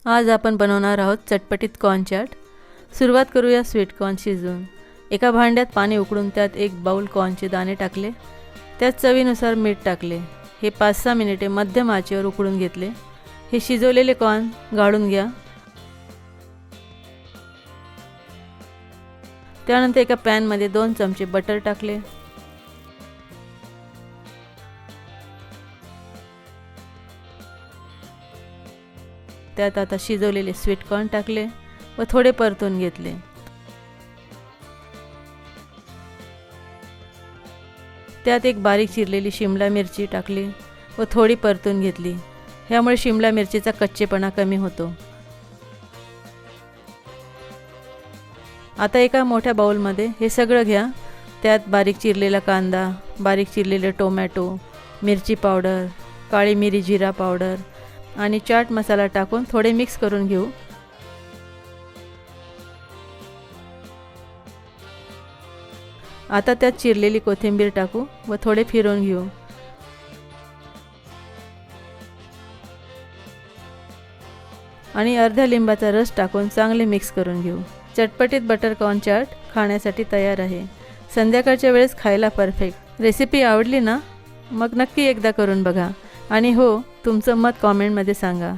आज आपण बनवणार आहोत चटपटीत कॉर्न चाट। सुरुवात करूया स्वीट कॉर्न शिजवून। एका भांड्यात पाणी उकळून त्यात एक बाउल कॉर्नचे दाणे टाकले। त्यात चवीनुसार मीठ टाकले। हे 5-6 मिनिटे मध्यम आचेवर उकळून घेतले। हे शिजवलेले कॉर्न गाळून घ्या। त्यानंतर एका पॅन मध्ये 2 चमचे बटर टाकले। त्यात आता शिजवलेले स्वीट कॉर्न टाकले व थोडे परतून घेतले। त्यात एक बारीक चिरलेली शिमला मिरची टाकली व थोडी परतून घेतली। यामुळे शिमला मिरचीचा कच्चेपणा कमी होतो। आता एका मोठ्या बाउल मध्ये हे सगळं घ्या। त्यात बारीक चिरलेला कांदा, बारीक चिरलेले टोमॅटो, मिरची पावडर, काळी मिरी जिरा पावडर आणि चाट मसाला टाकून थोडे मिक्स करून घेऊ। आता त्यात चिरलेली कोथिंबीर टाकू व थोडे फिरवून घेऊ। आणि अर्ध्या लिंबाचा रस टाकून चांगले मिक्स करून घेऊ। चटपटीत बटर कॉर्न चाट खाण्यासाठी तयार आहे। संध्याकाळच्या वेळेस खायला परफेक्ट। रेसिपी आवडली ना? मग नक्की एकदा करून बघा आणि हो, तुमचं मत कमेंटमध्ये सांगा।